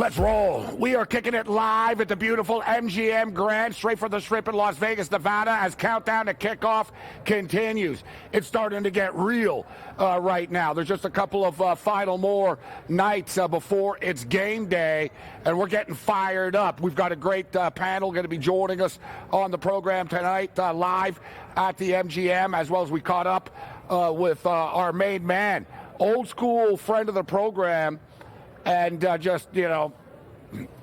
Let's roll. We are kicking it live at the beautiful MGM Grand, straight from the Strip in Las Vegas, Nevada, as countdown to kickoff continues. It's starting to get real right now. There's just a couple of final more nights before it's game day, and we're getting fired up. We've got a great panel going to be joining us on the program tonight, live at the MGM, as well as we caught up with our main man, old school friend of the program, and just, you know,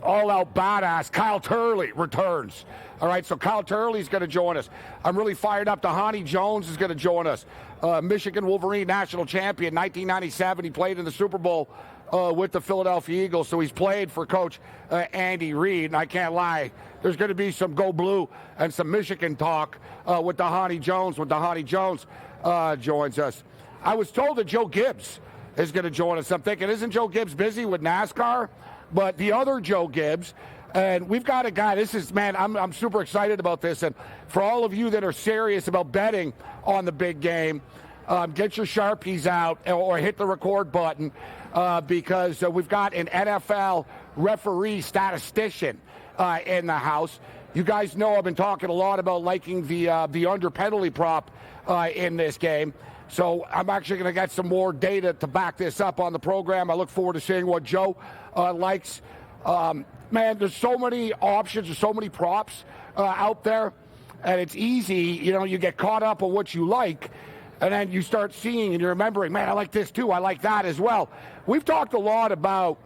all-out badass, Kyle Turley returns. All right, so Kyle Turley's going to join us. I'm really fired up. Dhani Jones is going to join us. Michigan Wolverine national champion, 1997. He played in the Super Bowl with the Philadelphia Eagles, so he's played for Coach Andy Reid. And I can't lie, there's going to be some Go Blue and some Michigan talk with Dhani Jones when Dhani Jones joins us. I was told that Joe Gibbs is going to join us. I'm thinking, isn't Joe Gibbs busy with NASCAR? But the other Joe Gibbs, and we've got a guy, this is, man, I'm super excited about this. And for all of you that are serious about betting on the big game, get your Sharpies out or hit the record button because we've got an NFL referee statistician in the house. You guys know I've been talking a lot about liking the under penalty prop in this game. So I'm actually going to get some more data to back this up on the program. I look forward to seeing what Joe likes. Man, there's so many options, there's so many props out there, and it's easy. You know, you get caught up on what you like, and then you start seeing and you're remembering, man, I like this too, I like that as well. We've talked a lot about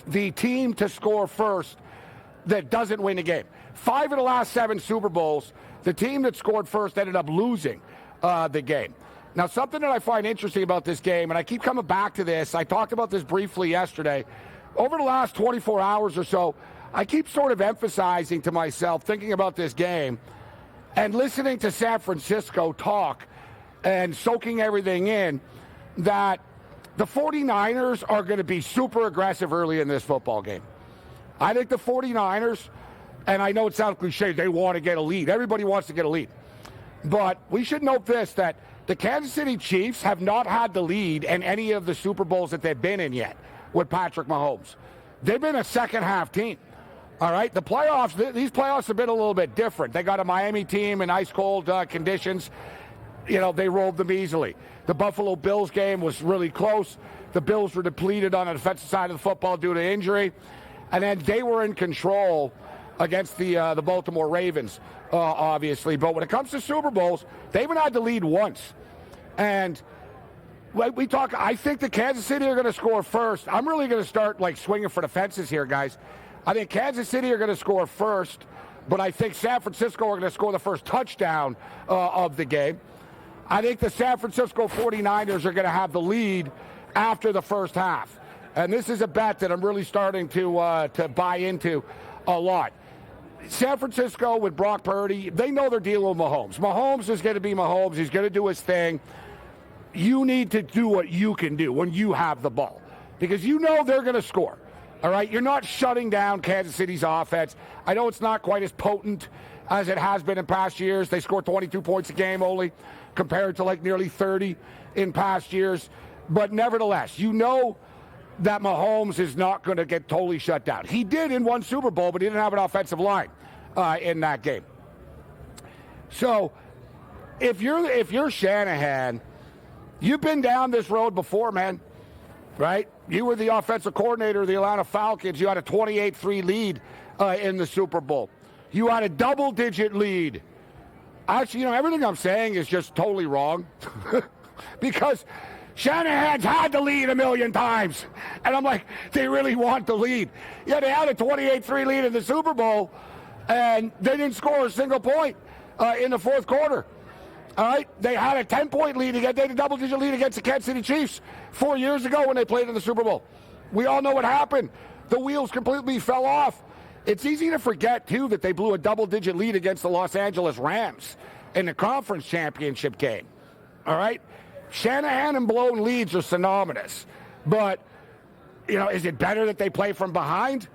the team to score first that doesn't win the game. 5 of the last 7 Super Bowls, the team that scored first ended up losing the game. Now, something that I find interesting about this game, and I keep coming back to this, I talked about this briefly yesterday. Over the last 24 hours or so, I keep sort of emphasizing to myself, thinking about this game, and listening to San Francisco talk and soaking everything in, that the 49ers are going to be super aggressive early in this football game. I think the 49ers, and I know it sounds cliche, they want to get a lead. Everybody wants to get a lead. But we should note this, that the Kansas City Chiefs have not had the lead in any of the Super Bowls that they've been in yet with Patrick Mahomes. They've been a second-half team. All right, the playoffs, these playoffs have been a little bit different. They got a Miami team in ice-cold conditions. You know, they rolled them easily. The Buffalo Bills game was really close. The Bills were depleted on the defensive side of the football due to injury. And then they were in control against the Baltimore Ravens, obviously. But when it comes to Super Bowls, they haven't had the lead once. And we talk, I think the Kansas City are going to score first. I'm really going to start, like, swinging for the fences here, guys. I think Kansas City are going to score first, but I think San Francisco are going to score the first touchdown of the game. I think the San Francisco 49ers are going to have the lead after the first half. And this is a bet that I'm really starting to buy into a lot. San Francisco with Brock Purdy, they know they're dealing with Mahomes. Mahomes is going to be Mahomes. He's going to do his thing. You need to do what you can do when you have the ball because you know they're going to score. All right? You're not shutting down Kansas City's offense. I know it's not quite as potent as it has been in past years. They score 22 points a game only compared to like nearly 30 in past years. But nevertheless, you know that Mahomes is not going to get totally shut down. He did in one Super Bowl, but he didn't have an offensive line in that game. So if you're Shanahan, you've been down this road before, man, right? You were the offensive coordinator of the Atlanta Falcons. You had a 28-3 lead in the Super Bowl. You had a double-digit lead. Actually, you know, everything I'm saying is just totally wrong because Shanahan's had the lead a million times. And I'm like, they really want the lead. Yeah, they had a 28-3 lead in the Super Bowl, and they didn't score a single point in the fourth quarter. All right? They had a 10-point lead. They had a double-digit lead against the Kansas City Chiefs 4 years ago when they played in the Super Bowl. We all know what happened. The wheels completely fell off. It's easy to forget, too, that they blew a double-digit lead against the Los Angeles Rams in the conference championship game. All right? Shanahan and blown leads are synonymous. But, you know, is it better that they play from behind?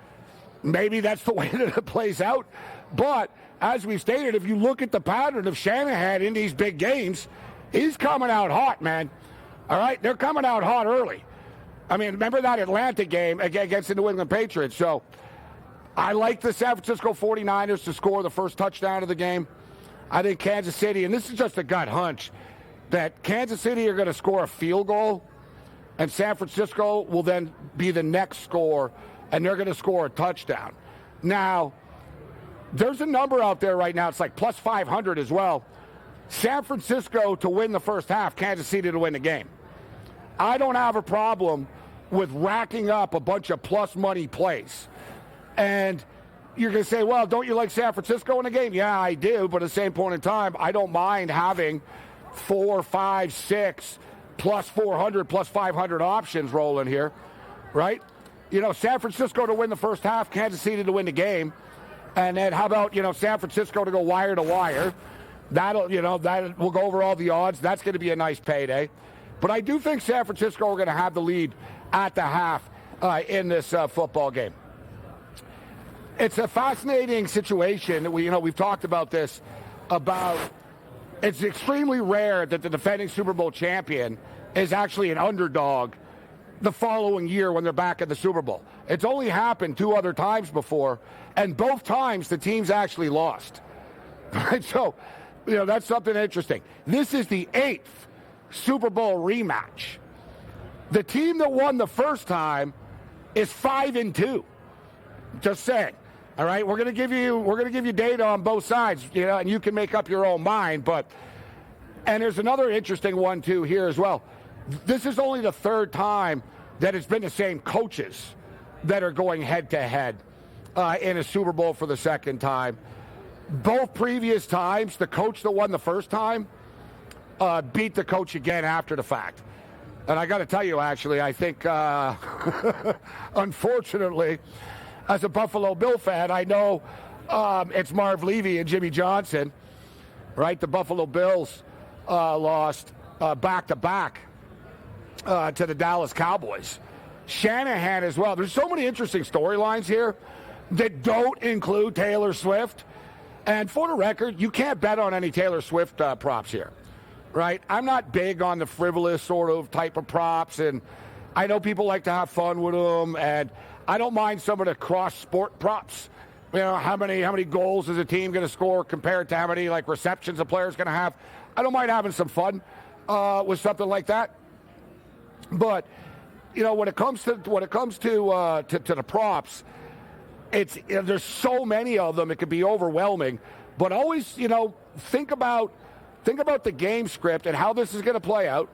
Maybe that's the way that it plays out. But, as we've stated, if you look at the pattern of Shanahan in these big games, he's coming out hot, man. All right? They're coming out hot early. I mean, remember that Atlanta game against the New England Patriots? So I like the San Francisco 49ers to score the first touchdown of the game. I think Kansas City, and this is just a gut hunch, that Kansas City are going to score a field goal, and San Francisco will then be the next score, and they're going to score a touchdown. Now, there's a number out there right now. It's like plus 500 as well. San Francisco to win the first half, Kansas City to win the game. I don't have a problem with racking up a bunch of plus money plays. And you're going to say, well, don't you like San Francisco in the game? Yeah, I do. But at the same point in time, I don't mind having 4, 5, 6, plus 400, plus 500 options rolling here, right? You know, San Francisco to win the first half, Kansas City to win the game. And then how about, San Francisco to go wire to wire? That we'll go over all the odds. That's going to be a nice payday. But I do think San Francisco are going to have the lead at the half in this football game. It's a fascinating situation. We've talked about this, it's extremely rare that the defending Super Bowl champion is actually an underdog the following year when they're back in the Super Bowl. It's only happened 2 other times before, and both times the teams actually lost. Right? So, that's something interesting. This is the 8th Super Bowl rematch. The team that won the first time is 5-2. Just saying. All right, we're going to give you data on both sides, and you can make up your own mind. And there's another interesting one too here as well. This is only the 3rd time that it's been the same coaches that are going head to head in a Super Bowl for the 2nd time. Both previous times, the coach that won the first time beat the coach again after the fact. And I got to tell you, actually, I think, unfortunately, as a Buffalo Bill fan, I know it's Marv Levy and Jimmy Johnson, right? The Buffalo Bills lost back-to-back to the Dallas Cowboys. Shanahan as well. There's so many interesting storylines here that don't include Taylor Swift. And for the record, you can't bet on any Taylor Swift props here, right? I'm not big on the frivolous sort of type of props, and I know people like to have fun with them, and I don't mind some of the cross-sport props. How many goals is a team going to score compared to how many receptions a player's going to have. I don't mind having some fun with something like that. But when it comes to the props, there's so many of them it could be overwhelming. But always think about the game script and how this is going to play out.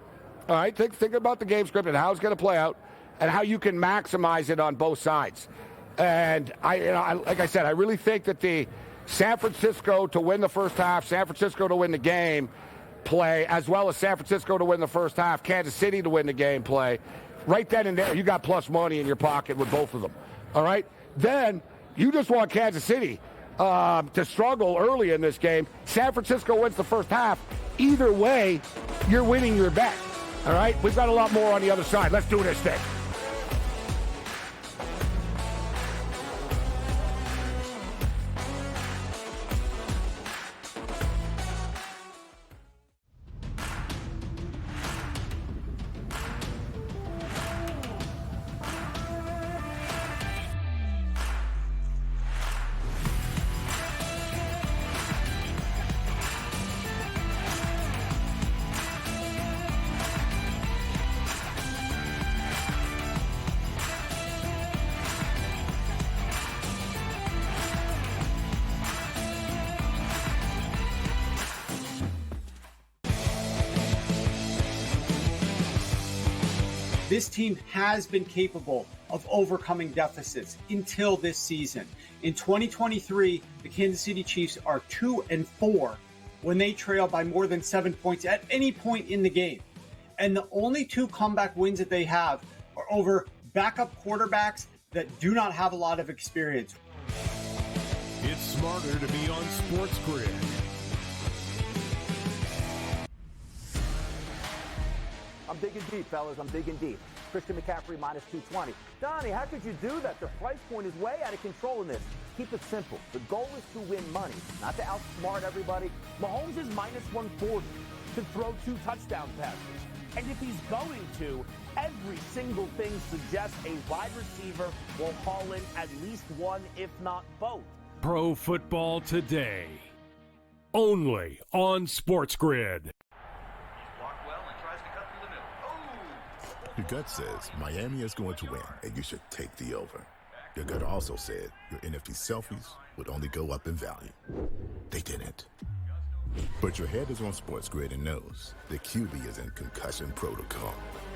All right, think about the game script and how it's going to play out, and how you can maximize it on both sides. And like I said, I really think that the San Francisco to win the first half, San Francisco to win the game play, as well as San Francisco to win the first half, Kansas City to win the game play, right then and there, you got plus money in your pocket with both of them. All right? Then you just want Kansas City to struggle early in this game. San Francisco wins the first half. Either way, you're winning your bet. All right? We've got a lot more on the other side. Let's do this thing. This team has been capable of overcoming deficits until this season. In 2023, the Kansas City Chiefs are 2-4 when they trail by more than 7 points at any point in the game. And the only 2 comeback wins that they have are over backup quarterbacks that do not have a lot of experience. It's smarter to be on SportsGrid. I'm digging deep, fellas. I'm digging deep. Christian McCaffrey minus 220. Donnie, how could you do that? The price point is way out of control in this. Keep it simple. The goal is to win money, not to outsmart everybody. Mahomes is minus 140. to throw 2 touchdown passes. And if he's going to, every single thing suggests a wide receiver will haul in at least one, if not both. Pro Football Today. Only on SportsGrid. Your gut says Miami is going to win, and you should take the over. Your gut also said your NFT selfies would only go up in value. They didn't. But your head is on SportsGrid and knows the QB is in concussion protocol.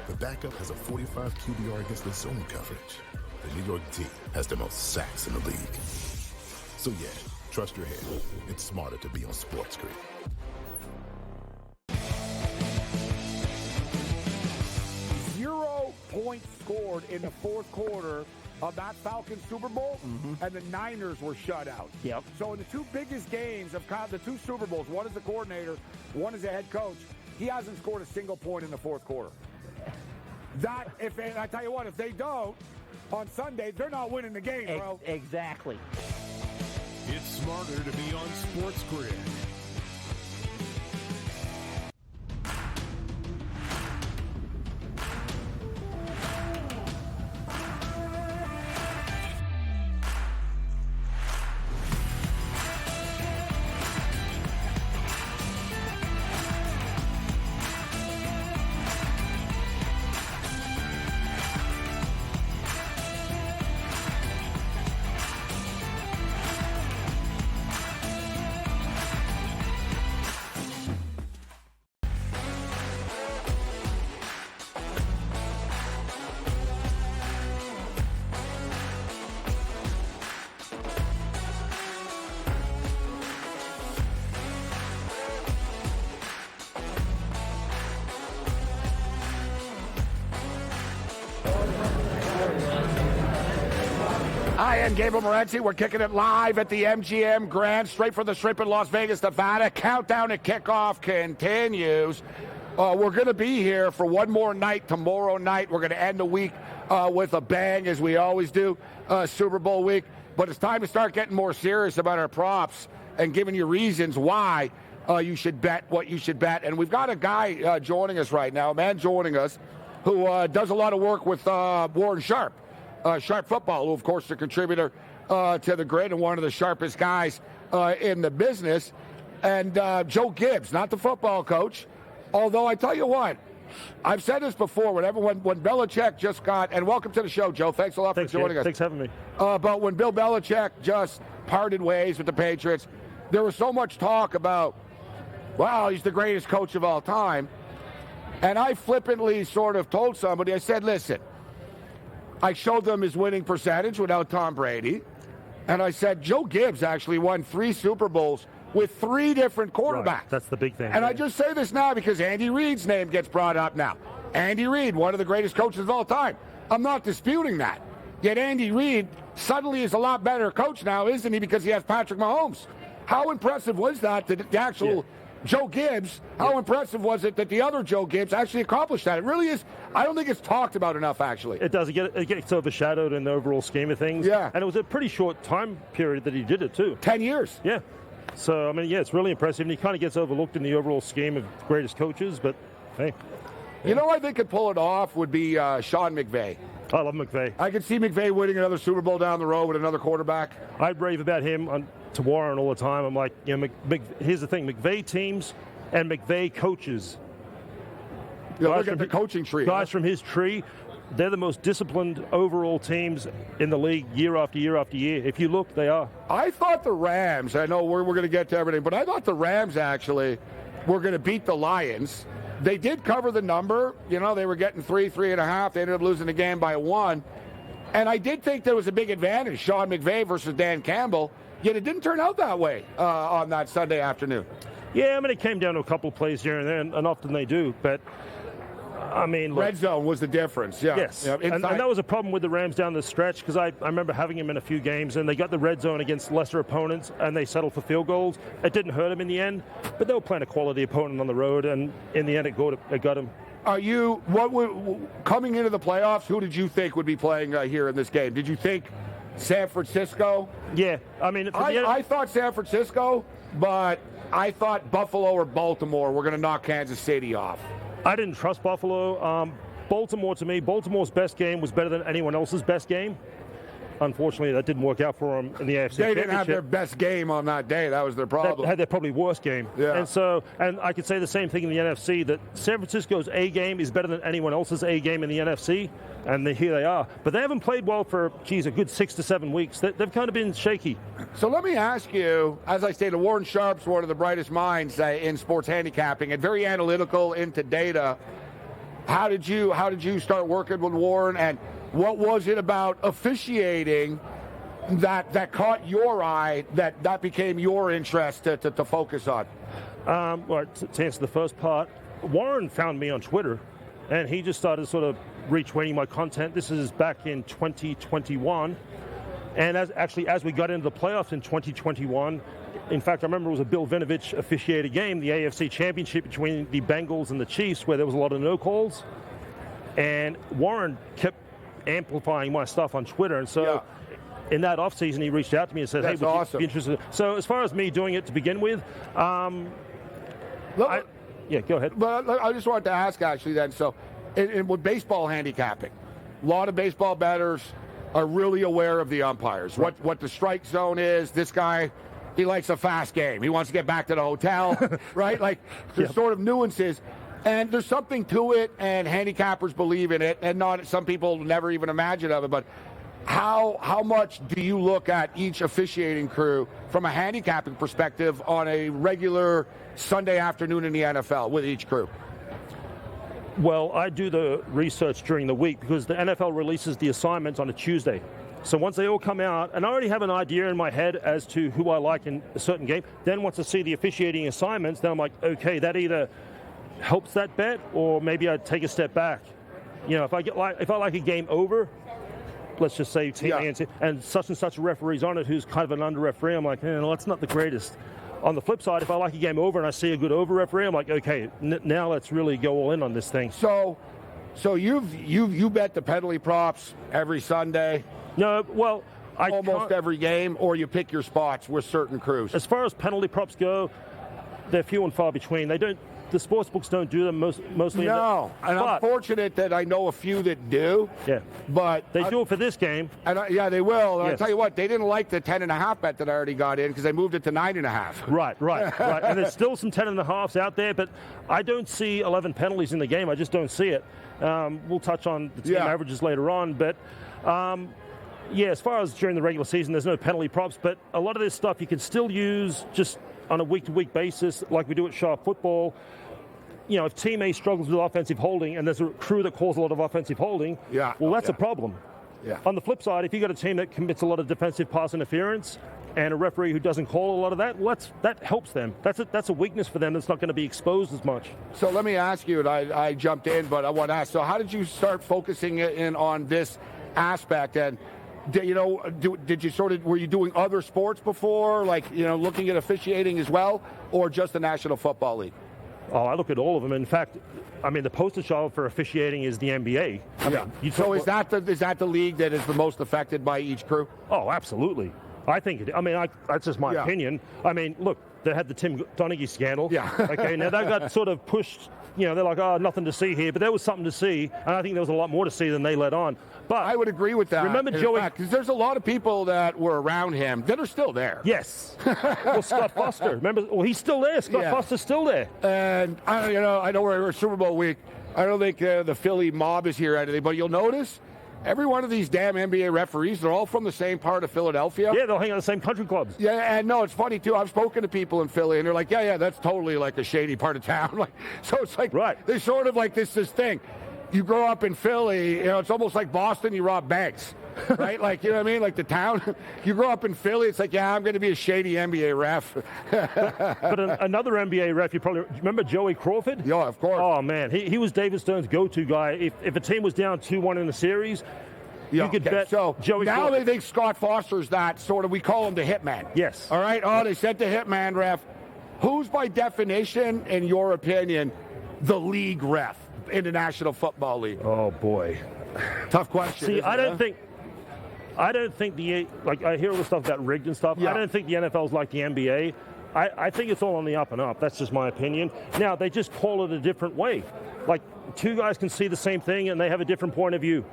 The backup has a 45 QBR against the zone coverage. The New York D has the most sacks in the league. So yeah, trust your head. It's smarter to be on SportsGrid. 0 points scored in the fourth quarter of that Falcons Super Bowl, and the Niners were shut out. Yep. So in the 2 biggest games of the 2 Super Bowls, one as a coordinator, one as a head coach, he hasn't scored a single point in the fourth quarter. And I tell you what, if they don't, on Sunday, they're not winning the game, bro. Exactly. It's smarter to be on SportsGrid. Hi, I'm Gabe Morency. We're kicking it live at the MGM Grand, straight from the Strip in Las Vegas, Nevada. Countdown to kickoff continues. We're going to be here for one more night tomorrow night. We're going to end the week with a bang, as we always do, Super Bowl week. But it's time to start getting more serious about our props and giving you reasons why you should bet what you should bet. And we've got a guy joining us right now, a man joining us, who does a lot of work with Warren Sharp. Sharp Football, who, of course, is a contributor to the Grid and one of the sharpest guys in the business. And Joe Gibbs, not the football coach, although I tell you what, I've said this before, when Belichick just got, and welcome to the show, Joe. Thanks a lot for joining us. Thanks for having me. But when Bill Belichick just parted ways with the Patriots, there was so much talk about, wow, he's the greatest coach of all time. And I flippantly sort of told somebody, I said, listen, I showed them his winning percentage without Tom Brady. And I said, Joe Gibbs actually won 3 Super Bowls with 3 different quarterbacks. Right. That's the big thing. And I just say this now because Andy Reid's name gets brought up now. Andy Reid, one of the greatest coaches of all time. I'm not disputing that. Yet Andy Reid suddenly is a lot better coach now, isn't he, because he has Patrick Mahomes. How impressive was that the actual Joe Gibbs, how impressive was it that the other Joe Gibbs actually accomplished that? It really is. I don't think it's talked about enough, actually. It does. It gets overshadowed in the overall scheme of things. Yeah. And it was a pretty short time period that he did it, too. 10 years. Yeah. So, I mean, it's really impressive. And he kind of gets overlooked in the overall scheme of greatest coaches, but hey. You know, I think could pull it off would be Sean McVay. I love McVay. I could see McVay winning another Super Bowl down the road with another quarterback. I rave about him to Warren all the time. I'm like, here's the thing, McVay teams and McVay coaches. Look at the coaching tree. Guys from his tree, they're the most disciplined overall teams in the league year after year after year. If you look, they are. I thought the Rams, I know we're going to get to everything, but I thought the Rams actually were going to beat the Lions. They did cover the number. You know, they were getting 3.5. They ended up losing the game by 1. And I did think there was a big advantage, Sean McVay versus Dan Campbell, yet it didn't turn out that way on that Sunday afternoon. Yeah, I mean, it came down to a couple of plays here and there, and often they do. But, I mean, look, red zone was the difference, yeah. Yes, yeah, and that was a problem with the Rams down the stretch because I remember having them in a few games, and they got the red zone against lesser opponents, and they settled for field goals. It didn't hurt them in the end, but they were playing a quality opponent on the road, and in the end, it got them. Coming into the playoffs, who did you think would be playing here in this game? Did you think San Francisco. Yeah, I mean, I thought San Francisco, but I thought Buffalo or Baltimore were going to knock Kansas City off. I didn't trust Buffalo. Baltimore, to me, Baltimore's best game was better than anyone else's best game. Unfortunately, that didn't work out for them in the AFC They Championship. didn't have their best game on that day. That was their problem. They had their probably worst game. Yeah. And I could say the same thing in the NFC, that San Francisco's A game is better than anyone else's A game in the NFC, and here they are. But they haven't played well for, a good 6 to 7 weeks. They've kind of been shaky. So let me ask you, as I stated, Warren Sharp's one of the brightest minds in sports handicapping and very analytical into data. How did you start working with Warren, and what was it about officiating that caught your eye, that became your interest to focus on? Well, to answer the first part, Warren found me on Twitter, and he just started sort of retweeting my content. This is back in 2021, and as we got into the playoffs in 2021, in fact, I remember it was a Bill Vinovich officiated game, the AFC Championship between the Bengals and the Chiefs, where there was a lot of no calls, and Warren kept amplifying my stuff on Twitter, and so. Yeah. In that offseason, he reached out to me and said, That's hey, would awesome. you be interested? So as far as me doing it to begin with, yeah, go ahead. But I just wanted to ask, actually, then, so with baseball handicapping, a lot of baseball bettors are really aware of the umpires, right. what the strike zone is. This guy, he likes a fast game. He wants to get back to the hotel, right? Like, there's sort of nuances. And there's something to it, and handicappers believe in it, and not some people never even imagine of it, but how much do you look at each officiating crew from a handicapping perspective on a regular Sunday afternoon in the NFL with each crew? Well, I do the research during the week because the NFL releases the assignments on a Tuesday. So once they all come out, and I already have an idea in my head as to who I like in a certain game, then once I see the officiating assignments, then I'm like, okay, that either helps that bet or maybe I'd take a step back. You know, if I like a game over, let's just say Team A and such a referee's on it who's kind of an under referee, I'm like, no, that's not the greatest. On the flip side, if I like a game over and I see a good over referee, I'm like, okay, now let's really go all in on this thing. So you bet the penalty props every Sunday? No, well, almost every game, or you pick your spots with certain crews? As far as penalty props go, they're few and far between. The sports books don't do them mostly. No, I'm fortunate that I know a few that do. Yeah, but they do it for this game. And they will. And Yes. I'll tell you what, they didn't like the 10.5 bet that I already got in because they moved it to 9.5. Right. And there's still some 10.5s out there, but I don't see 11 penalties in the game. I just don't see it. We'll touch on the team averages later on, but. As far as during the regular season, there's no penalty props, but a lot of this stuff you can still use just on a week-to-week basis, like we do at Sharp Football. You know, if Team A struggles with offensive holding and there's a crew that calls a lot of offensive holding, that's a problem. Yeah. On the flip side, if you've got a team that commits a lot of defensive pass interference and a referee who doesn't call a lot of that, that helps them. That's a weakness for them that's not going to be exposed as much. So let me ask you, and I jumped in, but I want to ask, so how did you start focusing in on this aspect? And were you doing other sports before, like, looking at officiating as well, or just the National Football League? Oh, I look at all of them. In fact, the poster child for officiating is the NBA. So is that the league that is the most affected by each crew? Oh, absolutely. I think that's just my opinion. Look, they had the Tim Donaghy scandal. Yeah. Okay, now that got sort of pushed. They're like, nothing to see here, but there was something to see, and I think there was a lot more to see than they let on. But I would agree with that. Remember Joey? Because there's a lot of people that were around him that are still there. Yes. Well, Scott Foster. Remember? Well, he's still there. Scott Foster's still there. And I know we're Super Bowl week. I don't think the Philly mob is here or anything, but you'll notice every one of these damn NBA referees, they're all from the same part of Philadelphia. Yeah, they'll hang out at the same country clubs. Yeah, and no, it's funny, too. I've spoken to people in Philly, and they're like, yeah, that's totally like a shady part of town. So it's like, they sort of like this thing. You grow up in Philly, it's almost like Boston, you rob banks, right? Like, you know what I mean? Like the town. You grow up in Philly, it's like, I'm going to be a shady NBA ref. but another NBA ref, you probably remember Joey Crawford? Yeah, of course. Oh, man. He was David Stern's go-to guy. If a team was down 2-1 in the series, you could bet Joey now Crawford. They think Scott Foster's that sort of, we call him the hitman. Yes. All right? Oh, they sent the hitman ref. Who's, by definition, in your opinion, the league ref in the National Football League? Oh, boy. Tough question. See, I don't think I don't think I hear all the stuff about rigged and stuff. Yeah. I don't think the NFL's like the NBA. I think it's all on the up and up. That's just my opinion. Now, they just call it a different way. Like, two guys can see the same thing and they have a different point of view.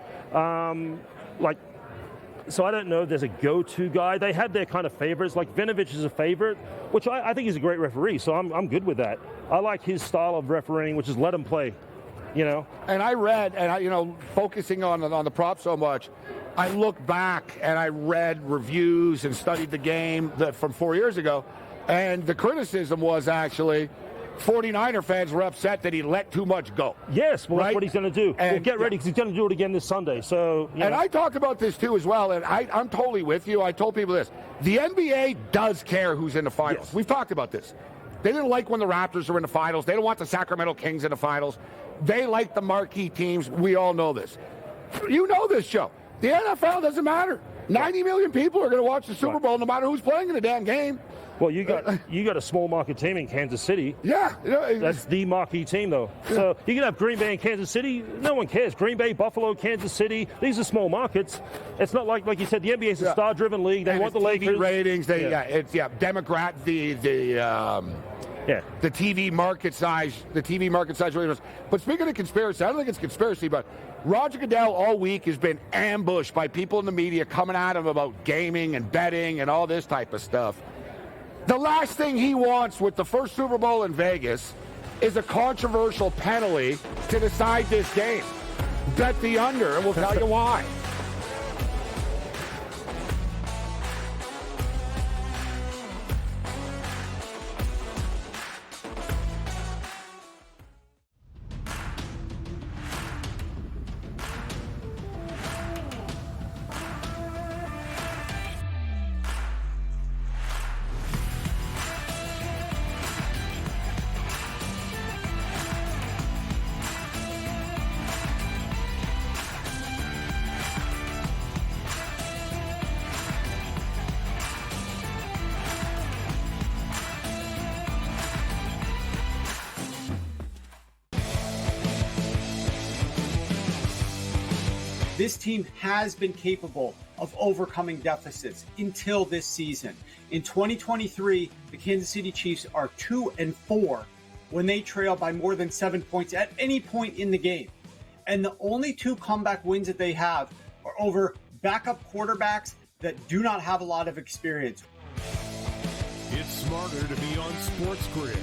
So I don't know if there's a go-to guy. They had their kind of favorites. Like, Vinovich is a favorite, which I think he's a great referee, so I'm good with that. I like his style of refereeing, which is let him play, you know. And I read, focusing on the prop so much, I looked back and I read reviews and studied the game from 4 years ago, and the criticism was actually 49er fans were upset that he let too much go. Yes, well, right? That's what he's going to do. And, well, get ready, because he's going to do it again this Sunday. So, and I talked about this too as well, and I'm totally with you. I told people this. The NBA does care who's in the finals. Yes. We've talked about this. They didn't like when the Raptors were in the finals. They don't want the Sacramento Kings in the finals. They like the marquee teams. We all know this. You know this, Joe. The NFL doesn't matter. 90 million people are going to watch the Super Bowl no matter who's playing in the damn game. Well, you got a small market team in Kansas City. Yeah. That's the marquee team, though. Yeah. So you can have Green Bay and Kansas City. No one cares. Green Bay, Buffalo, Kansas City. These are small markets. It's not like you said, the NBA is a star-driven league. They want the Lakers. TV ratings. Democrat, the TV market size. The TV market size really was. But speaking of conspiracy, I don't think it's conspiracy, but Roger Goodell all week has been ambushed by people in the media coming at him about gaming and betting and all this type of stuff. The last thing he wants with the first Super Bowl in Vegas is a controversial penalty to decide this game. Bet the under, and we'll tell you why. This team has been capable of overcoming deficits until this season. In 2023, the Kansas City Chiefs are 2-4 when they trail by more than 7 points at any point in the game. And the only two comeback wins that they have are over backup quarterbacks that do not have a lot of experience. It's smarter to be on SportsGrid.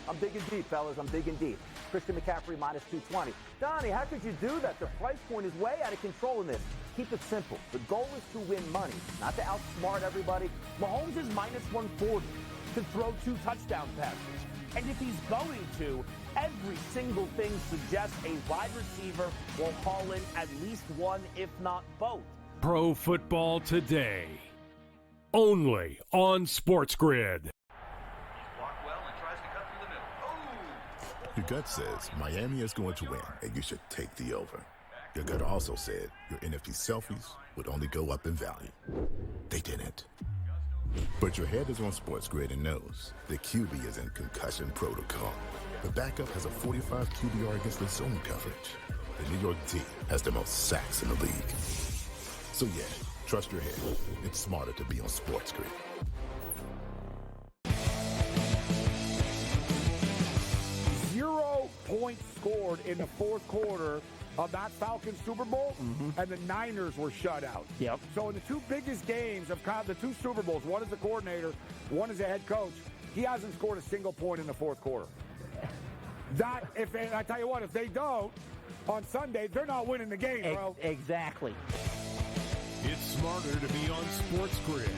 I'm digging deep, fellas. I'm digging deep. Christian McCaffrey minus 220. Donnie, how could you do that? The price point is way out of control in this. Keep it simple. The goal is to win money, not to outsmart everybody. Mahomes is minus 140 to throw 2 touchdown passes. And if he's going to, every single thing suggests a wide receiver will haul in at least one, if not both. Pro Football Today. Only on SportsGrid. Your gut says Miami is going to win, and you should take the over. Your gut also said your NFT selfies would only go up in value. They didn't. But your head is on SportsGrid and knows the QB is in concussion protocol. The backup has a 45 QBR against the zone coverage. The New York D has the most sacks in the league. So yeah, trust your head. It's smarter to be on SportsGrid. 0 points scored in the fourth quarter of that Falcons Super Bowl, and the Niners were shut out. Yep. So in the two biggest games of the two Super Bowls, one as a coordinator, one as a head coach, he hasn't scored a single point in the fourth quarter. I tell you what, if they don't, on Sunday, they're not winning the game, bro. Exactly. It's smarter to be on SportsGrid.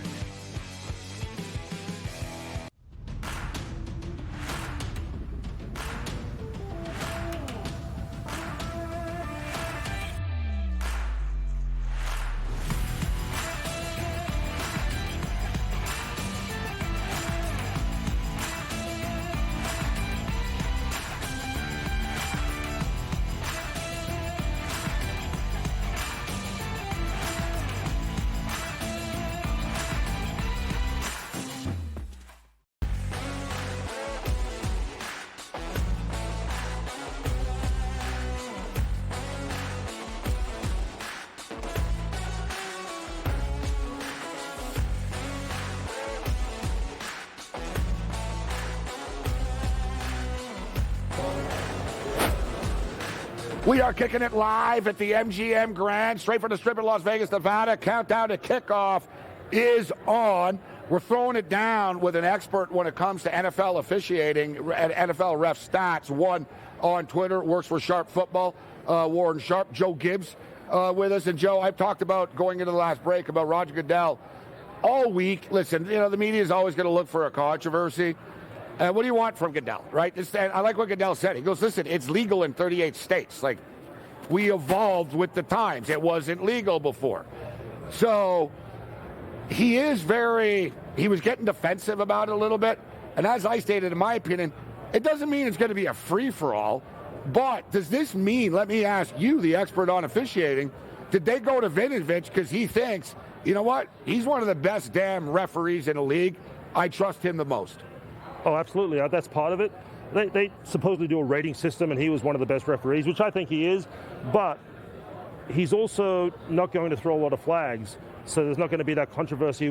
We are kicking it live at the MGM Grand, straight from the Strip in Las Vegas, Nevada. Countdown to kickoff is on. We're throwing it down with an expert when it comes to NFL officiating and NFL ref stats. One on Twitter, works for Sharp Football, Warren Sharp. Joe Gibbs with us. And Joe, I've talked about going into the last break about Roger Goodell all week. Listen, the media is always going to look for a controversy. What do you want from Goodell, right? I like what Goodell said. He goes, listen, it's legal in 38 states. Like, we evolved with the times. It wasn't legal before. So he was getting defensive about it a little bit. And as I stated, in my opinion, it doesn't mean it's going to be a free-for-all. But does this mean, let me ask you, the expert on officiating, did they go to Vinovich because he thinks, you know what, he's one of the best damn referees in the league. I trust him the most. Oh, absolutely. That's part of it. They supposedly do a rating system, and he was one of the best referees, which I think he is. But he's also not going to throw a lot of flags, so there's not going to be that controversy.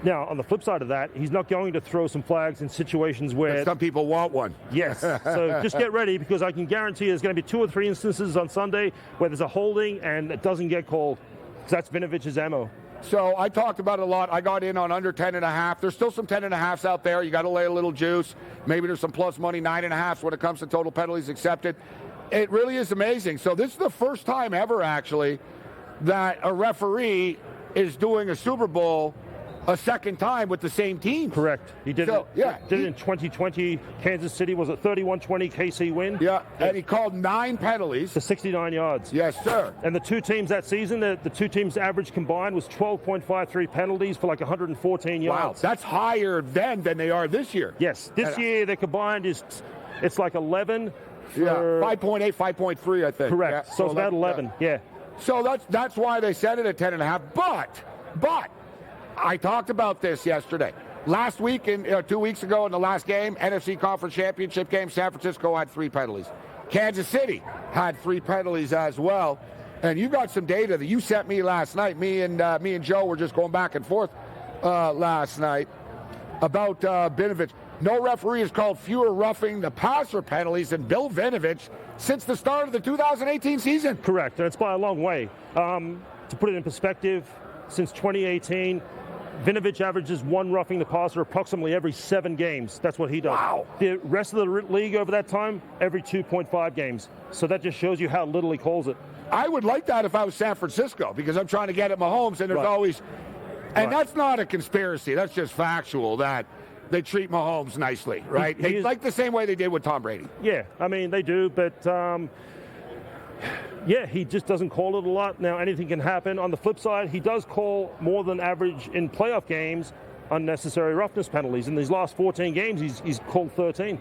Now, on the flip side of that, he's not going to throw some flags in situations where some people want one. Yes. So just get ready, because I can guarantee there's going to be 2 or 3 instances on Sunday where there's a holding and it doesn't get called. Because that's Vinovich's ammo. So I talked about it a lot. I got in on under 10.5. There's still some 10.5s out there. You got to lay a little juice. Maybe there's some plus money 9.5s when it comes to total penalties accepted. It really is amazing. So this is the first time ever, actually, that a referee is doing a Super Bowl a second time with the same team. Correct. He did it in 2020. Kansas City was a 31-20 KC win. Yeah, and he called 9 penalties. For 69 yards. Yes, sir. And the 2 teams that season, the 2 teams' average combined was 12.53 penalties for like 114 yards. Wow, that's higher than they are this year. Yes, this year their combined it's like 11. For 5.8, 5.3, I think. Correct. Yeah. So it's about 11. Yeah. So that's why they set it at 10.5. But I talked about this yesterday. Last week, 2 weeks ago in the last game, NFC Conference Championship game, San Francisco had 3 penalties. Kansas City had 3 penalties as well. And you got some data that you sent me last night. Me and Joe were just going back and forth last night about Vinovich. No referee has called fewer roughing the passer penalties than Bill Vinovich since the start of the 2018 season. Correct, and it's by a long way. To put it in perspective, since 2018, Vinovich averages 1 roughing the passer approximately every 7 games. That's what he does. Wow. The rest of the league over that time, every 2.5 games. So that just shows you how little he calls it. I would like that if I was San Francisco, because I'm trying to get at Mahomes, and there's always... And that's not a conspiracy. That's just factual, that they treat Mahomes nicely, right? They like the same way they did with Tom Brady. Yeah, I mean, they do, but... yeah, he just doesn't call it a lot. Now, anything can happen. On the flip side, he does call more than average in playoff games unnecessary roughness penalties. In these last 14 games, he's called 13.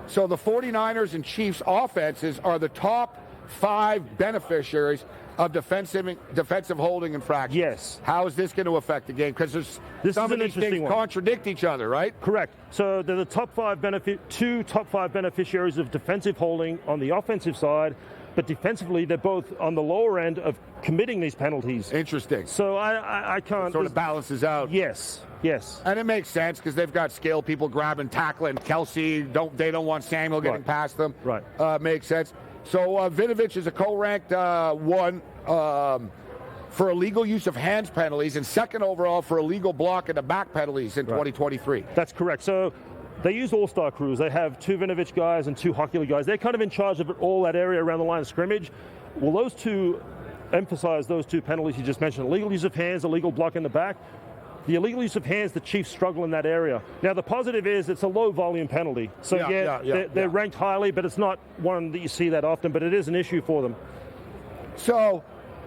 So the 49ers and Chiefs offenses are the top 5 beneficiaries of defensive holding infractions. Yes. How is this going to affect the game? Because some of these things contradict each other, right? Correct. So they're the top 5 two top 5 beneficiaries of defensive holding on the offensive side. But defensively, they're both on the lower end of committing these penalties. Interesting. So I can't... Sort of balances out. Yes. And it makes sense because they've got skill, people grabbing, tackling. Kelsey, they don't want Samuel getting past them. Right. Makes sense. So Vinovich is a co-ranked 1 for illegal use of hands penalties and 2nd overall for illegal block in the back penalties in 2023. That's correct. So they use all-star crews. They have 2 Vinovich guys and 2 Hockey guys. They're kind of in charge of all that area around the line of scrimmage. Well, those 2 emphasize those 2 penalties you just mentioned: illegal use of hands, illegal block in the back. The illegal use of hands, the Chiefs struggle in that area. Now, the positive is it's a low-volume penalty. So, they're ranked highly, but it's not one that you see that often, but it is an issue for them. So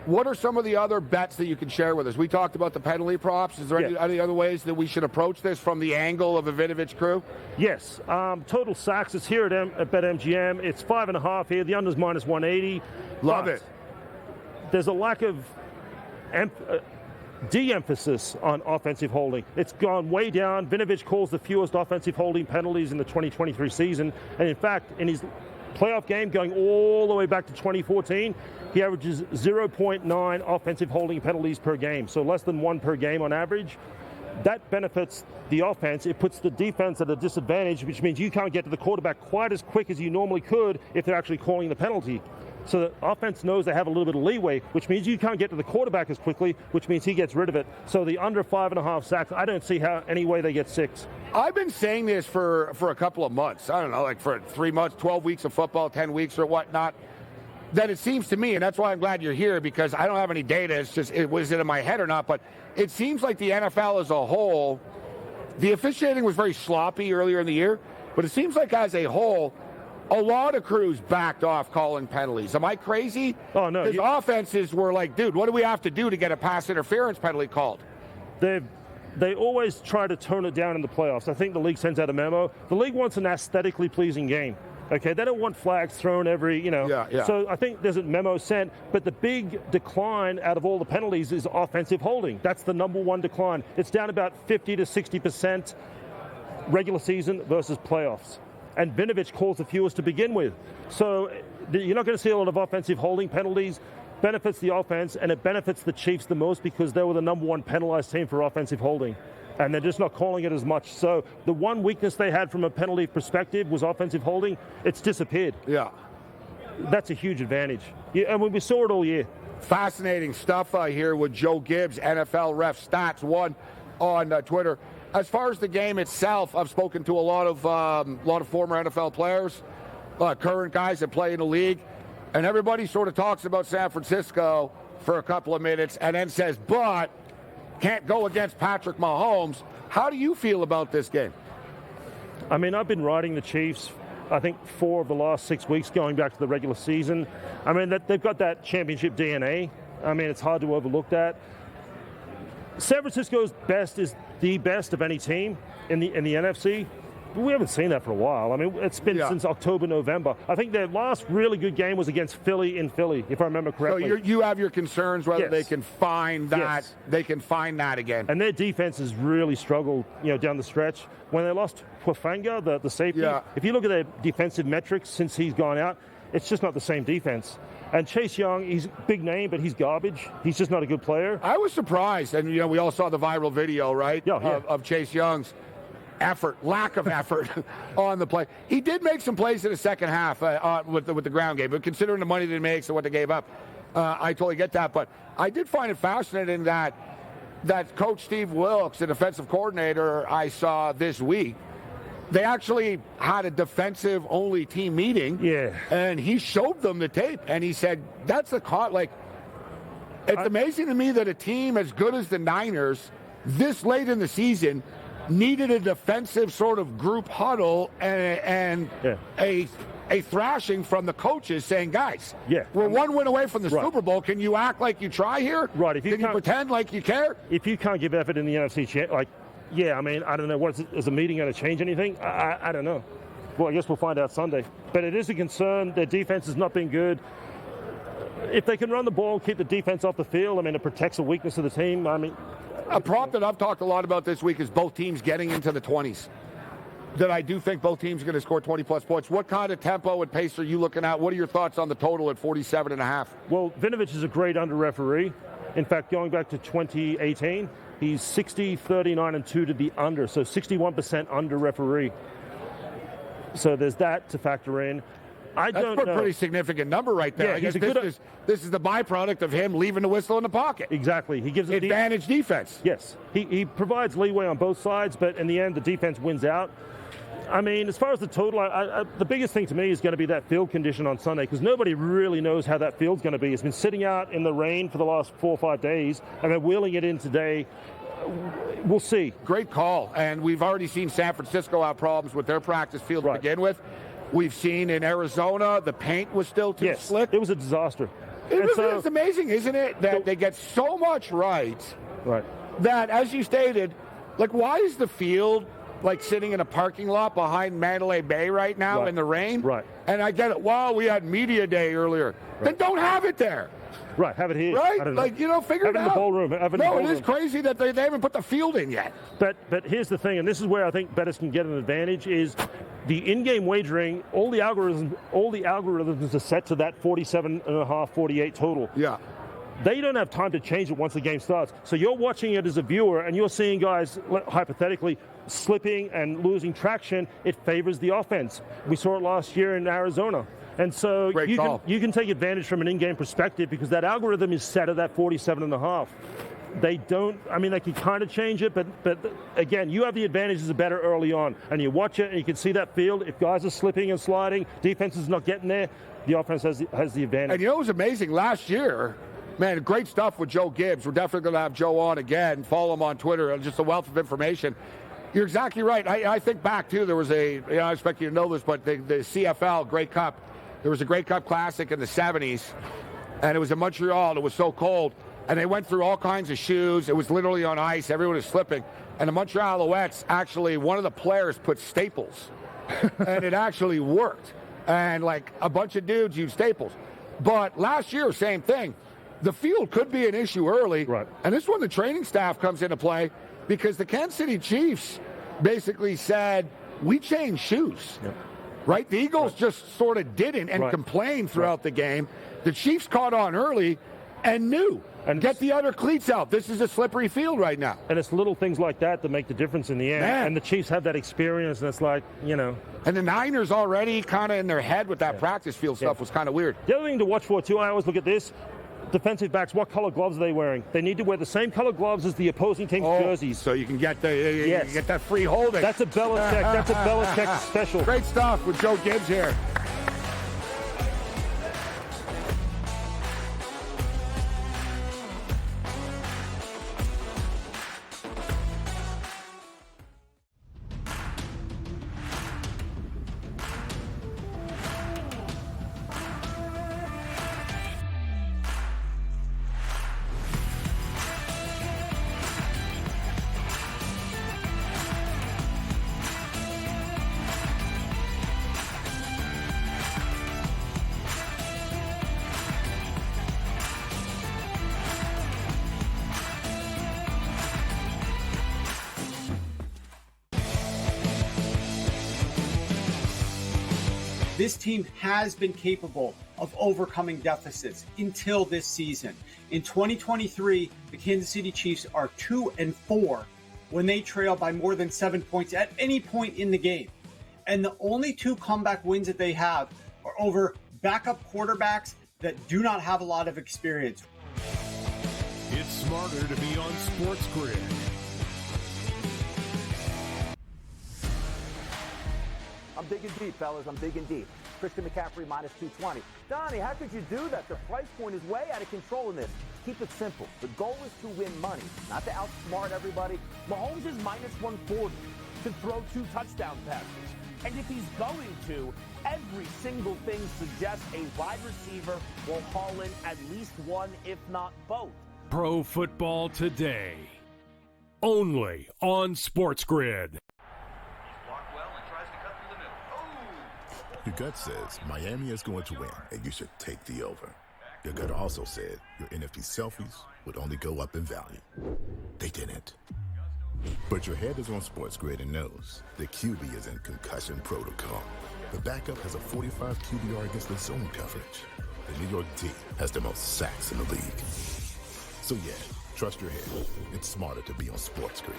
what are some of the other bets that you can share with us? We talked about the penalty props. Is there any other ways that we should approach this from the angle of a Vinovich crew? Yes. Total sacks is here at BetMGM. It's 5.5 here. The under's minus 180. Love it. There's a lack of de-emphasis on offensive holding. It's gone way down. Vinovich calls the fewest offensive holding penalties in the 2023 season. And in fact, in his playoff game going all the way back to 2014, he averages 0.9 offensive holding penalties per game, so less than 1 per game on average. that benefits the offense. It puts the defense at a disadvantage, which means you can't get to the quarterback quite as quick as you normally could if they're actually calling the penalty. So the offense knows they have a little bit of leeway, which means you can't get to the quarterback as quickly, which means he gets rid of it. So the under 5.5 sacks, I don't see how any way they get 6. I've been saying this for a couple of months. I don't know, like for 3 months, 12 weeks of football, 10 weeks or whatnot. That it seems to me, and that's why I'm glad you're here, because I don't have any data. It's just, was it in my head or not? But it seems like the NFL as a whole, the officiating was very sloppy earlier in the year, but it seems like as a whole, a lot of crews backed off calling penalties. Am I crazy? Oh, no. Because offenses were like, dude, what do we have to do to get a pass interference penalty called? They always try to tone it down in the playoffs. I think the league sends out a memo. The league wants an aesthetically pleasing game. Okay, they don't want flags thrown every, Yeah. So I think there's a memo sent, but the big decline out of all the penalties is offensive holding. That's the number one decline. It's down about 50 to 60% regular season versus playoffs. And Vinovich calls the fewest to begin with. So you're not going to see a lot of offensive holding penalties. Benefits the offense, and it benefits the Chiefs the most because they were the number one penalized team for offensive holding. And they're just not calling it as much. So the one weakness they had from a penalty perspective was offensive holding. It's disappeared. Yeah. That's a huge advantage. Yeah, and we saw it all year. Fascinating stuff here with Joe Gibbs, NFL Ref Stats 1 on Twitter. As far as the game itself, I've spoken to a lot of former NFL players, current guys that play in the league, and everybody sort of talks about San Francisco for a couple of minutes and then says, but can't go against Patrick Mahomes. How do you feel about this game? I mean, I've been riding the Chiefs, I think, 4 of the last 6 weeks going back to the regular season. I mean, they've got that championship DNA. I mean, it's hard to overlook that. San Francisco's best is the best of any team in the NFC. We haven't seen that for a while. I mean, it's been since October, November. I think their last really good game was against Philly in Philly, if I remember correctly. So you have your concerns whether they can find that. Yes. They can find that again. And their defense has really struggled, down the stretch. When they lost Hufanga, the safety, if you look at their defensive metrics since he's gone out, it's just not the same defense. And Chase Young, he's a big name, but he's garbage. He's just not a good player. I was surprised, and we all saw the viral video, right, of Chase Young's lack of effort on the play. He did make some plays in the second half with the ground game, but considering the money that he makes and what they gave up, I totally get that. But I did find it fascinating that Coach Steve Wilkes, the defensive coordinator I saw this week, they actually had a defensive-only team meeting, and he showed them the tape, and he said, that's the it's amazing to me that a team as good as the Niners this late in the season needed a defensive sort of group huddle and a thrashing from the coaches saying, guys, we're one win away from the Super Bowl. Can you act like you try here? Right. Can you pretend like you care? If you can't give effort in the NFC, I mean, I don't know. Is a meeting going to change anything? I don't know. Well, I guess we'll find out Sunday. But it is a concern. Their defense has not been good. If they can run the ball, keep the defense off the field, I mean, it protects a weakness of the team. I mean, a prop that I've talked a lot about this week is both teams getting into the 20s. That I do think both teams are going to score 20-plus points. What kind of tempo and pace are you looking at? What are your thoughts on the total at 47.5? Well, Vinovich is a great under referee. In fact, going back to 2018, he's 60, 39, and 2 to the under, so 61% under referee. So there's that to factor in. That's a pretty significant number right there. I guess this is the byproduct of him leaving the whistle in the pocket. Exactly. He gives advantage defense. Yes. He provides leeway on both sides, but in the end, the defense wins out. I mean, as far as the total, the biggest thing to me is going to be that field condition on Sunday, because nobody really knows how that field's going to be. It's been sitting out in the rain for the last 4 or 5 days, and they're wheeling it in today. We'll see. Great call. And we've already seen San Francisco have problems with their practice field to begin with. We've seen in Arizona, the paint was still too slick. It was a disaster. It's amazing, isn't it, that they get so much right that, as you stated, why is the field sitting in a parking lot behind Mandalay Bay right now in the rain? Right. And I get it. Wow, we had media day earlier. Then don't have it there. Right, have it here. Right? I don't know. Figure it out. Have it in the ballroom. It is crazy that they haven't put the field in yet. But here's the thing, and this is where I think bettors can get an advantage, is the in-game wagering, all the algorithms are set to that 47.5, 48 total. Yeah. they don't have time to change it once the game starts. So you're watching it as a viewer, and you're seeing guys, hypothetically, slipping and losing traction. It favors the offense. We saw it last year in Arizona. And so you can take advantage from an in-game perspective because that algorithm is set at that 47.5. They don't, I mean, they can kind of change it, but again, you have the advantage as a better early on. And you watch it, and you can see that field. If guys are slipping and sliding, defense is not getting there, the offense has the advantage. And you know what was amazing? Last year, man, great stuff with Joe Gibbs. We're definitely going to have Joe on again. Follow him on Twitter. Just a wealth of information. You're exactly right. I think back, too, there was I expect you to know this, but the CFL Grey Cup, there was a Grey Cup Classic in the 70s, and it was in Montreal, and it was so cold. And they went through all kinds of shoes. It was literally on ice. Everyone was slipping. And the Montreal Alouettes, actually, one of the players put staples. And it actually worked. And, like, a bunch of dudes used staples. But last year, same thing. The field could be an issue early. Right. And this is when the training staff comes into play because the Kansas City Chiefs basically said, we changed shoes. Yep. Right? The Eagles just sort of didn't and complained throughout the game. The Chiefs caught on early and knew. And get the other cleats out. This is a slippery field right now. And it's little things like that that make the difference in the end. Man. And the Chiefs have that experience, and it's like, you know. And the Niners already kind of in their head with that practice field stuff was kind of weird. The other thing to watch for, too, I always look at this. Defensive backs, what color gloves are they wearing? They need to wear the same color gloves as the opposing team's jerseys. So you can get you can get that free holding. That's a Belichick. That's a Belichick special. Great stuff with Joe Gibbs here. This team has been capable of overcoming deficits until this season. In 2023, the Kansas City Chiefs are 2-4 when they trail by more than 7 points at any point in the game. And the only two comeback wins that they have are over backup quarterbacks that do not have a lot of experience. It's smarter to be on SportsGrid. I'm digging deep, fellas. I'm digging deep. Christian McCaffrey minus 220. Donnie, how could you do that? The price point is way out of control in this. Keep it simple. The goal is to win money, not to outsmart everybody. Mahomes is minus 140 to throw 2 touchdown passes. And if he's going to, every single thing suggests a wide receiver will haul in at least one, if not both. Pro Football Today. Only on SportsGrid. Your gut says Miami is going to win, and you should take the over. Your gut also said your NFT selfies would only go up in value. They didn't. But your head is on SportsGrid and knows the QB is in concussion protocol. The backup has a 45 QBR against the zone coverage. The New York D has the most sacks in the league. So yeah, trust your head. It's smarter to be on SportsGrid.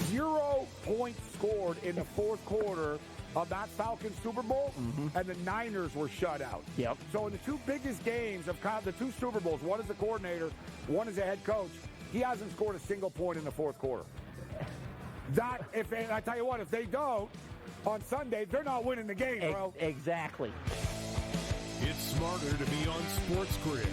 0 points scored in the fourth quarter of that Falcons Super Bowl, and the Niners were shut out. Yep. So in the two biggest games of the two Super Bowls, one as a coordinator, one as a head coach, he hasn't scored a single point in the fourth quarter. And I tell you what, if they don't, on Sunday, they're not winning the game, bro. Exactly. It's smarter to be on SportsGrid.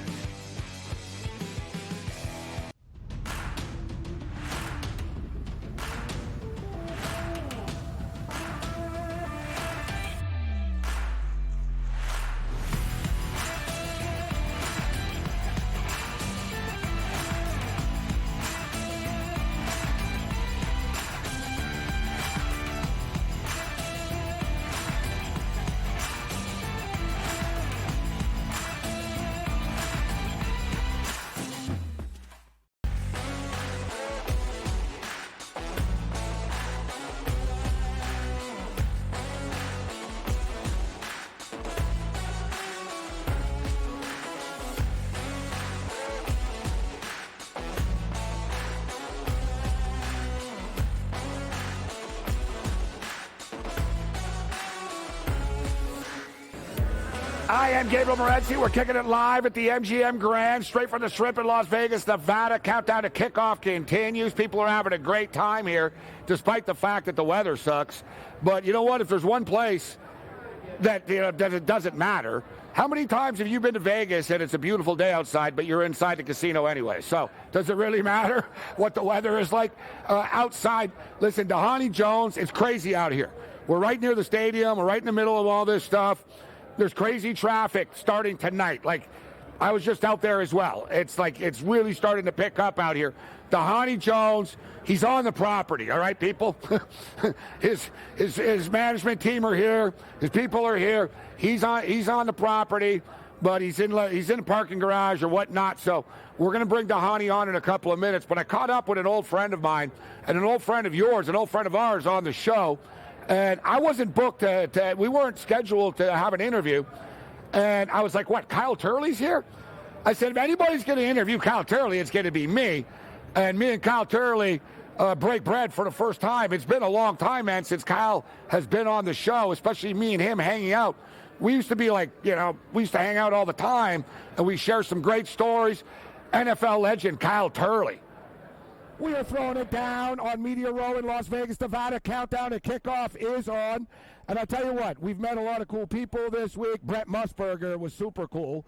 I am Gabe Morency. We're kicking it live at the MGM Grand, straight from the Strip in Las Vegas, Nevada. Countdown to kickoff continues. People are having a great time here, despite the fact that the weather sucks. But you know what? If there's one place that it doesn't matter, how many times have you been to Vegas and it's a beautiful day outside, but you're inside the casino anyway? So does it really matter what the weather is like outside? Listen, Dhani Jones, it's crazy out here. We're right near the stadium. We're right in the middle of all this stuff. There's crazy traffic starting tonight. Like, I was just out there as well. It's like it's really starting to pick up out here. Dhani Jones, he's on the property, all right, people? his management team are here. His people are here. He's on the property, but he's in the parking garage or whatnot. So we're going to bring Dhani on in a couple of minutes. But I caught up with an old friend of mine and an old friend of yours, an old friend of ours on the show. And I wasn't booked we weren't scheduled to have an interview. And I was like, what, Kyle Turley's here? I said, if anybody's going to interview Kyle Turley, it's going to be me. And me and Kyle Turley break bread for the first time. It's been a long time, man, since Kyle has been on the show, especially me and him hanging out. We used to be like, we used to hang out all the time, and we share some great stories. NFL legend Kyle Turley. We are throwing it down on Media Row in Las Vegas, Nevada. Countdown to kickoff is on. And I'll tell you what, we've met a lot of cool people this week. Brett Musburger was super cool.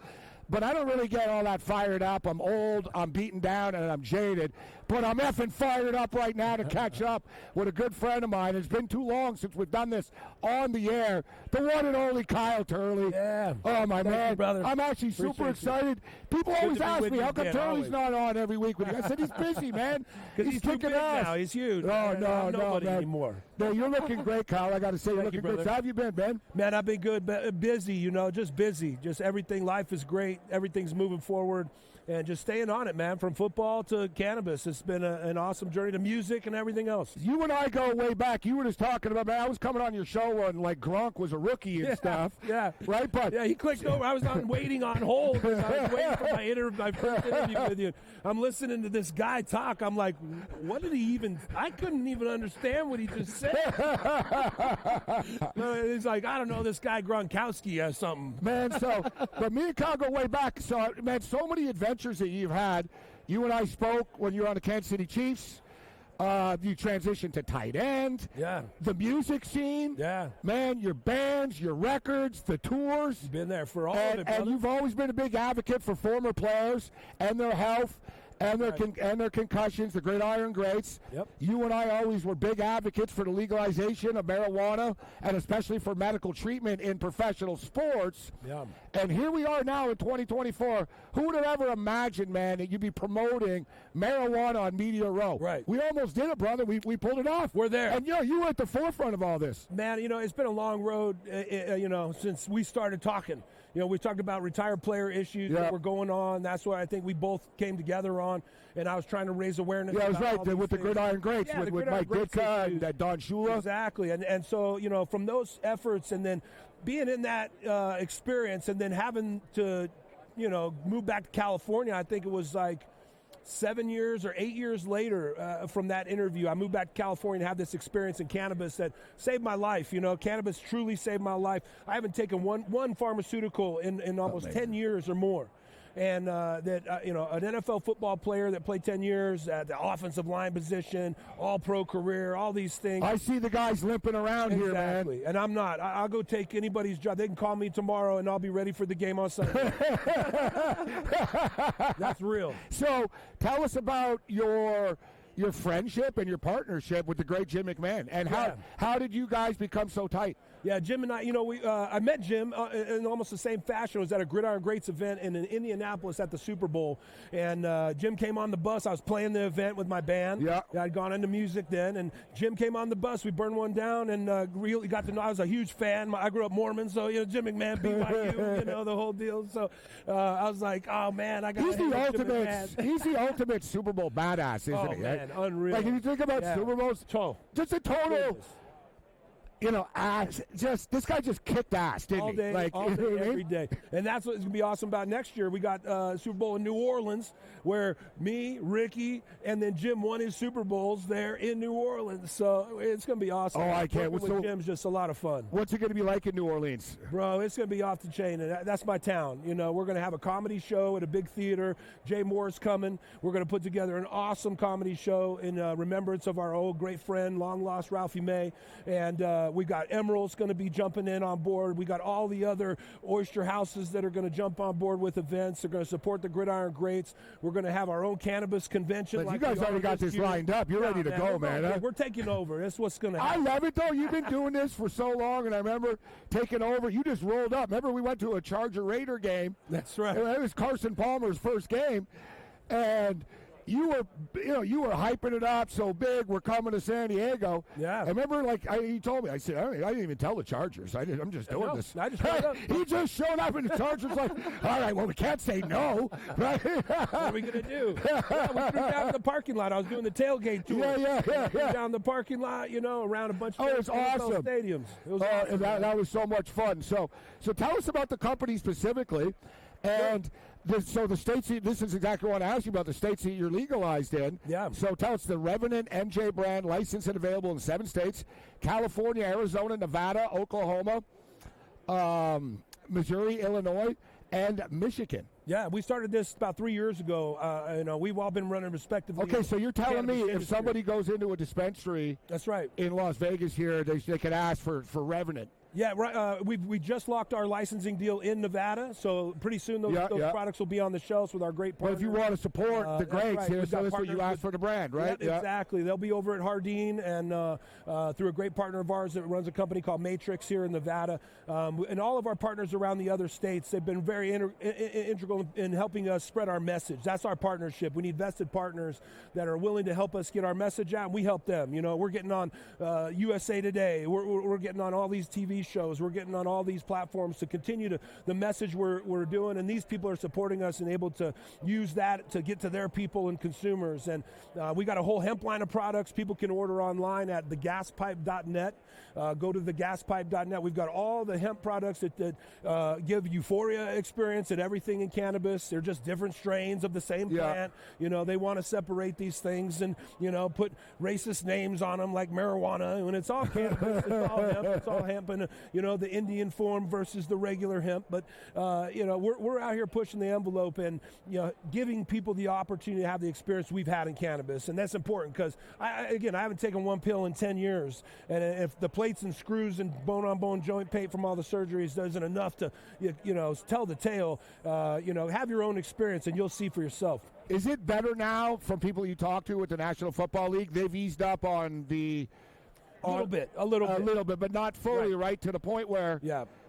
But I don't really get all that fired up. I'm old, I'm beaten down, and I'm jaded. But I'm effing fired up right now to catch up with a good friend of mine. It's been too long since we've done this on the air. The one and only Kyle Turley. Yeah. Oh, my man. You, brother. I'm actually super excited. People always ask me, how come Turley's not on every week with you? I said, he's busy, man. He's kicking ass. Now. He's huge. Oh, no, man. Anymore. No, you're looking great, Kyle. I got to say, you're looking good. So how have you been, Ben? Man, I've been good. Busy, just busy. Just everything. Life is great. Everything's moving forward. And just staying on it, man, from football to cannabis. It's been an awesome journey to music and everything else. You and I go way back. You were just talking about, man, I was coming on your show when, like, Gronk was a rookie and stuff. Yeah. Right? But yeah, he clicked over. I was waiting on hold. I was waiting for my first interview with you. I'm listening to this guy talk. I'm like, what did he even – I couldn't even understand what he just said. He's like, I don't know, this guy Gronkowski has something. Man, but me and Kyle go way back. So, man, so many adventures that you've had. You and I spoke when you were on the Kansas City Chiefs. You transitioned to tight end. Yeah. The music scene. Yeah. Man, your bands, your records, the tours. You've been there for all of it, brother. And you've always been a big advocate for former players and their health and their concussions, the gridiron greats. Yep. You and I always were big advocates for the legalization of marijuana and especially for medical treatment in professional sports. Yeah. And here we are now in 2024. Who would have ever imagined, man, that you'd be promoting marijuana on Media Row? Right. We almost did it, brother. We pulled it off. We're there. And, you were at the forefront of all this. Man, it's been a long road, since we started talking. We talked about retired player issues that were going on. That's what I think we both came together on. And I was trying to raise awareness. Yeah, I was right. With the gridiron greats, with Mike Ditka and Don Shula. Exactly. And so, from those efforts and then being in that experience and then having to, move back to California, I think it was like 7 years or 8 years later from that interview, I moved back to California and had this experience in cannabis that saved my life. Cannabis truly saved my life. I haven't taken one pharmaceutical in almost 10 years or more. And an NFL football player that played 10 years at the offensive line position, all-pro career, all these things. I see the guys limping around here, man. Exactly, and I'm not. I'll go take anybody's job. They can call me tomorrow, and I'll be ready for the game on Sunday. That's real. So tell us about your friendship and your partnership with the great Jim McMahon, and how did you guys become so tight? Yeah, Jim and I, I met Jim in almost the same fashion. It was at a Gridiron Greats event in Indianapolis at the Super Bowl. And Jim came on the bus. I was playing the event with my band. Yeah. I'd gone into music then. And Jim came on the bus. We burned one down and really got to know. I was a huge fan. I grew up Mormon, so, Jim McMahon, BYU, the whole deal. So I was like, oh, man, I got He's the ultimate Super Bowl badass, isn't he? Man, unreal. Like, if you think about Super Bowls, just a total... ass. This guy just kicked ass, didn't all he? day, all you know day, what I mean? every day. And that's what's going to be awesome about next year. We got Super Bowl in New Orleans, where me, Ricky, and then Jim won his Super Bowls there in New Orleans. So it's going to be awesome. Oh, I can't. Working with Jim's just a lot of fun. What's it going to be like in New Orleans? Bro, it's going to be off the chain, and that's my town. We're going to have a comedy show at a big theater. Jay Moore's coming. We're going to put together an awesome comedy show in remembrance of our old great friend, long-lost Ralphie May. And we got Emerald's going to be jumping in on board. We got all the other oyster houses that are going to jump on board with events. They're going to support the Gridiron Greats. We're going to have our own cannabis convention. But you guys already got this lined up. You're ready to go, man. We're taking over. That's what's going to happen. I love it, though. You've been doing this for so long, and I remember taking over. You just rolled up. Remember we went to a Charger-Raider game. That's right. It was Carson Palmer's first game, and you were hyping it up so big. We're coming to San Diego. Yeah. I remember, you told me. I said, I didn't even tell the Chargers. I'm just doing this. I just showed up. He just showed up, and the Chargers like, all right, well, we can't say no. Right? What are we going to do? Yeah, we threw down in the parking lot. I was doing the tailgate tour. Yeah. Down the parking lot, around a bunch of it's awesome. stadiums. It was awesome. That was so much fun. So tell us about the company specifically. And the states, this is exactly what I asked you about, the states that you're legalized in. Yeah. So tell us, the Revenant MJ brand, licensed and available in 7 states: California, Arizona, Nevada, Oklahoma, Missouri, Illinois, and Michigan. Yeah, we started this about 3 years ago. We've all been running respectively. Okay, so you're telling me industry. if somebody goes into a dispensary, that's right, in Las Vegas here, they could ask for Revenant. Yeah, right. We just locked our licensing deal in Nevada, so pretty soon those products will be on the shelves with our great partners. Well, if you want to support the greats right. here, so that's what you ask for the brand, right? Yep, exactly. They'll be over at Hardin and through a great partner of ours that runs a company called Matrix here in Nevada. And all of our partners around the other states, they've been very integral in helping us spread our message. That's our partnership. We need vested partners that are willing to help us get our message out, and we help them. We're getting on USA Today. We're getting on all these TV shows. We're getting on all these platforms to continue the message we're doing, and these people are supporting us and able to use that to get to their people and consumers. And we got a whole hemp line of products people can order online at thegaspipe.net. Go to thegaspipe.net. We've got all the hemp products that give euphoria experience and everything in cannabis. They're just different strains of the same plant. They want to separate these things and put racist names on them like marijuana, and it's all cannabis. It's all hemp, and the Indian form versus the regular hemp. But we're out here pushing the envelope and giving people the opportunity to have the experience we've had in cannabis, and that's important because I haven't taken one pill in 10 years, and if the plates and screws and bone-on-bone joint pain from all the surgeries isn't enough to tell the tale, have your own experience and you'll see for yourself. Is it better now from people you talk to with the National Football League? They've eased up on the a little bit, but not fully, right? To the point where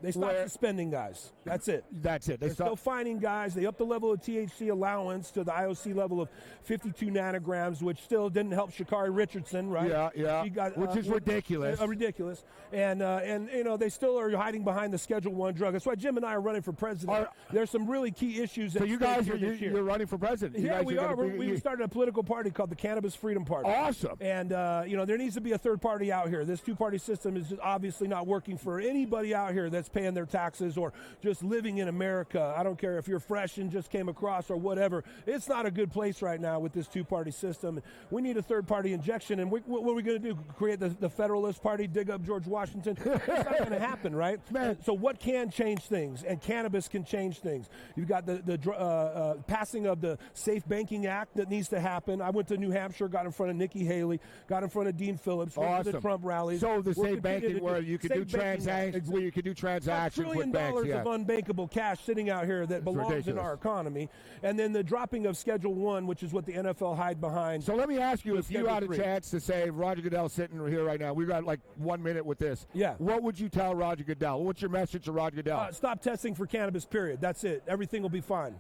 they stopped suspending guys. That's it. They're still finding guys. They upped the level of THC allowance to the IOC level of 52 nanograms, which still didn't help Sha'Carri Richardson, right? Yeah. She got, which is ridiculous. Ridiculous. And they still are hiding behind the Schedule I drug. That's why Jim and I are running for president. There's some really key issues. So you guys you're running for president? We are. We started a political party called the Cannabis Freedom Party. Awesome. And there needs to be a third party out here. This two-party system is just obviously not working for anybody out here that's paying their taxes or just living in America. I don't care if you're fresh and just came across or whatever. It's not a good place right now with this two-party system. We need a third-party injection. And what are we going to do? Create the Federalist Party, dig up George Washington? It's not going to happen, right? Man. So what can change things? And cannabis can change things. You've got the passing of the Safe Banking Act that needs to happen. I went to New Hampshire, got in front of Nikki Haley, got in front of Dean Phillips, went to the Trump rallies. So the safe banking where you can do transactions, where you can do transactions with banks. $1 trillion of unbankable cash sitting out here that belongs in our economy, and then the dropping of Schedule I, which is what the NFL hide behind. So let me ask you, if you had a chance to say, Roger Goodell sitting here right now, we've got like 1 minute with this. Yeah. What would you tell Roger Goodell? What's your message to Roger Goodell? Stop testing for cannabis, period. That's it. Everything will be fine.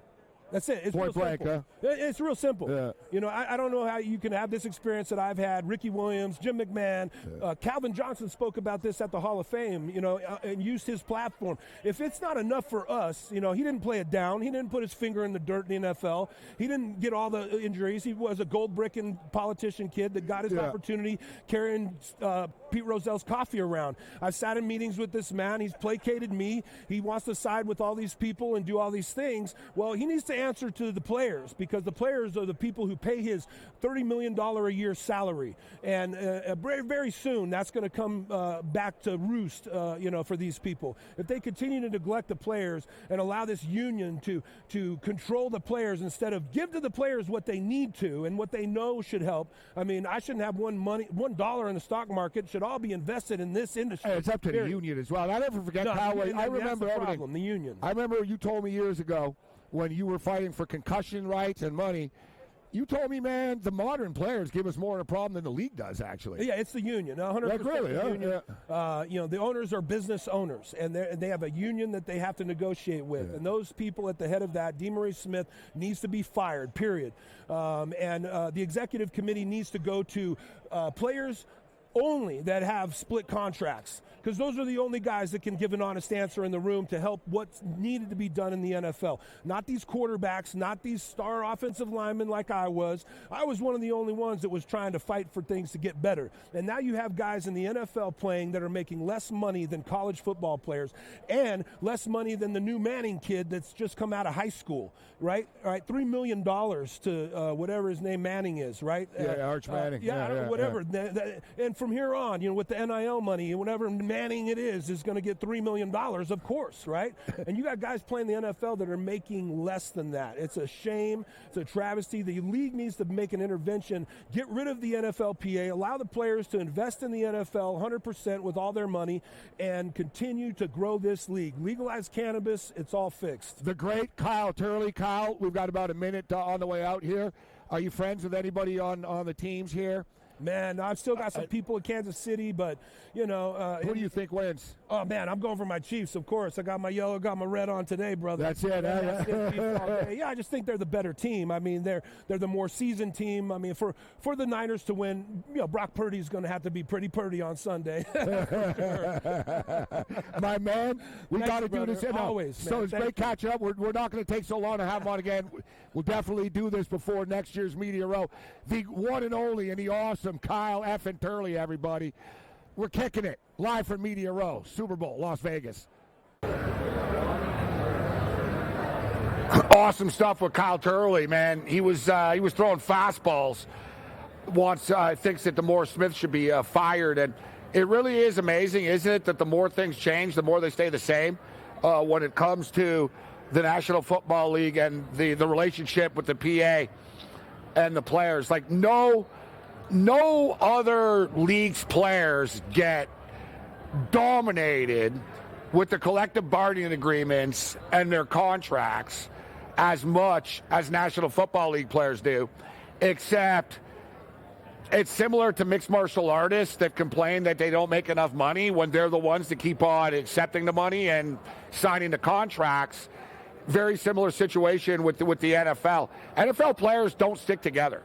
That's it. It's Point real blank, simple. It's real simple. Yeah. You know, I don't know how you can have this experience that I've had. Ricky Williams, Jim McMahon, Calvin Johnson spoke about this at the Hall of Fame, you know, and used his platform. If it's not enough for us, you know, he didn't play it down. He didn't put his finger in the dirt in the NFL. He didn't get all the injuries. He was a gold-bricking politician kid that got his opportunity carrying Pete Rozell's coffee around. I've sat in meetings with this man. He's placated me. He wants to side with all these people and do all these things. Well, he needs to answer to the players, because the players are the people who pay his $30 million a year salary. And very, very soon that's going to come back to roost, you know, for these people. If they continue to neglect the players and allow this union to control the players instead of give to the players what they need to and what they know should help. I mean, I shouldn't have $1 in the stock market. It should all be invested in this industry. Hey, it's up to the union as well. I never forget how I remember everything. The union. I remember you told me years ago when you were fighting for concussion rights and money. You told me, man, the modern players give us more of a problem than the league does, actually. Yeah, it's the union, 100%. Really, the union. Yeah. You know, the owners are business owners, and they have a union that they have to negotiate with. Yeah. And those people at the head of that, DeMaurice Smith, needs to be fired, period. And the executive committee needs to go to players only that have split contracts, because those are the only guys that can give an honest answer in the room to help what's needed to be done in the NFL. Not these quarterbacks, not these star offensive linemen like I was. I was one of the only ones that was trying to fight for things to get better. And now you have guys in the NFL playing that are making less money than college football players and less money than the new Manning kid that's just come out of high school, right? All right, $3 million to whatever his name Manning is, right? Yeah, Arch Manning. Whatever. Yeah. And from here on, you know, with the NIL money, whatever Manning it is going to get $3 million, of course, right? And you got guys playing the NFL that are making less than that. It's a shame. It's a travesty. The league needs to make an intervention, get rid of the NFLPA, allow the players to invest in the NFL 100% with all their money, and continue to grow this league. Legalize cannabis. It's all fixed. The great Kyle Turley. Kyle, we've got about a minute on the way out here. Are you friends with anybody on the teams here? Man, I've still got some people in Kansas City, but, you know. Who do you think wins? Oh, man, I'm going for my Chiefs, of course. I got my yellow, got my red on today, brother. That's it. Yeah, I just think they're the better team. I mean, they're the more seasoned team. I mean, for the Niners to win, you know, Brock Purdy's going to have to be pretty purdy on Sunday. My man, we got to do this. Always, so it's great catch up. We're not going to take so long to have him on again. We'll definitely do this before next year's Media Row. The one and only and the awesome Kyle effing Turley, everybody. We're kicking it live from Media Row, Super Bowl, Las Vegas. Awesome stuff with Kyle Turley, man. He was throwing fastballs. Thinks that DeMaurice Smith should be fired, and it really is amazing, isn't it, that the more things change, the more they stay the same when it comes to the National Football League and the relationship with the PA and the players. Like no other league's players get dominated with the collective bargaining agreements and their contracts as much as National Football League players do, except it's similar to mixed martial artists that complain that they don't make enough money when they're the ones that keep on accepting the money and signing the contracts. Very similar situation with the NFL. NFL players don't stick together.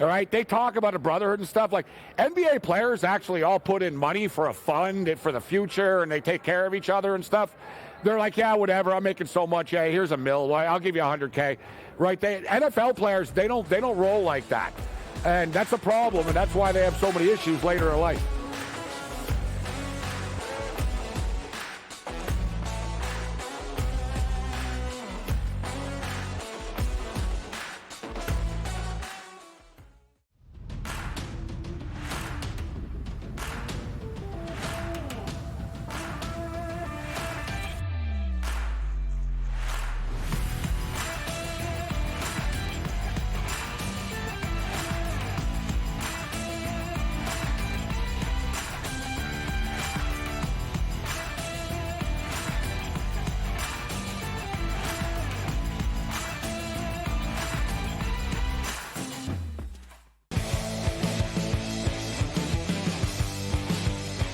All right, they talk about a brotherhood and stuff. Like NBA players actually all put in money for a fund for the future, and they take care of each other and stuff. They're like, yeah, whatever. I'm making so much. Hey, here's $1 million. I'll give you $100K. Right? NFL players, they don't roll like that, and that's a problem, and that's why they have so many issues later in life.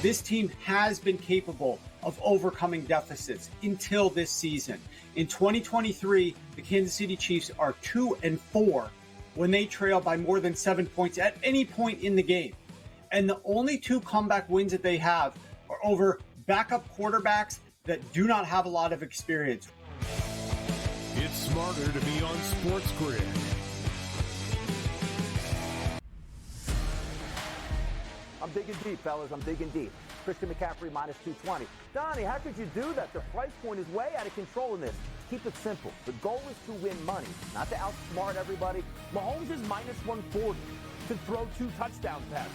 This team has been capable of overcoming deficits until this season. In 2023, the Kansas City Chiefs are 2-4 when they trail by more than 7 points at any point in the game. And the only 2 comeback wins that they have are over backup quarterbacks that do not have a lot of experience. It's smarter to be on SportsGrid. I'm digging deep, fellas. I'm digging deep. Christian McCaffrey minus 220. Donnie, how could you do that? The price point is way out of control in this. Keep it simple. The goal is to win money, not to outsmart everybody. Mahomes is minus 140 to throw 2 touchdown passes.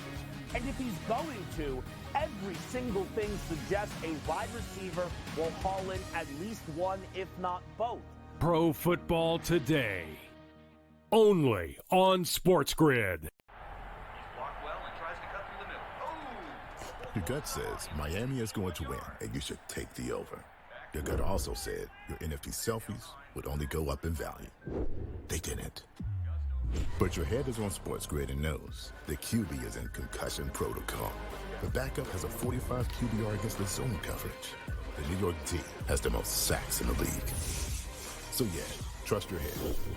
And if he's going to, every single thing suggests a wide receiver will haul in at least one, if not both. Pro Football Today. Only on SportsGrid. Your gut says Miami is going to win, and you should take the over. Your gut also said your NFT selfies would only go up in value. They didn't. But your head is on SportsGrid and knows the QB is in concussion protocol. The backup has a 45 QBR against the zone coverage. The New York D has the most sacks in the league. So yeah, trust your head.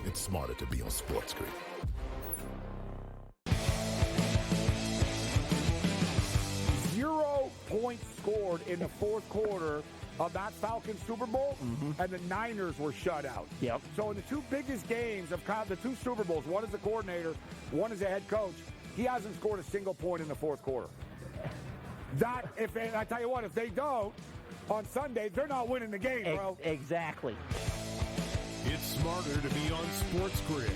It's smarter to be on SportsGrid. 0 points scored in the fourth quarter of that Falcons Super Bowl, and the Niners were shut out. Yep. So in the 2 biggest games of the 2 Super Bowls, one as a coordinator, one as a head coach, he hasn't scored a single point in the fourth quarter. I tell you what, if they don't, on Sunday, they're not winning the game, bro. Exactly. It's smarter to be on SportsGrid.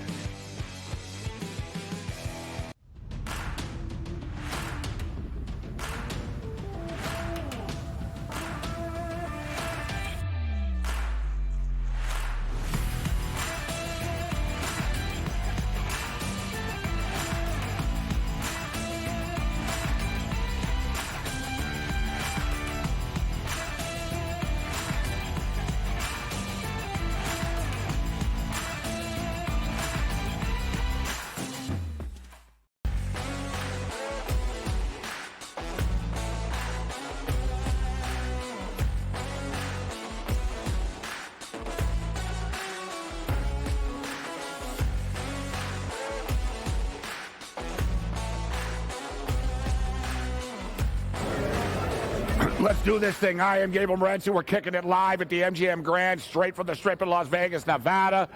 Let's do this thing. I am Gabe Morency. We're kicking it live at the MGM Grand, straight from the Strip in Las Vegas, Nevada.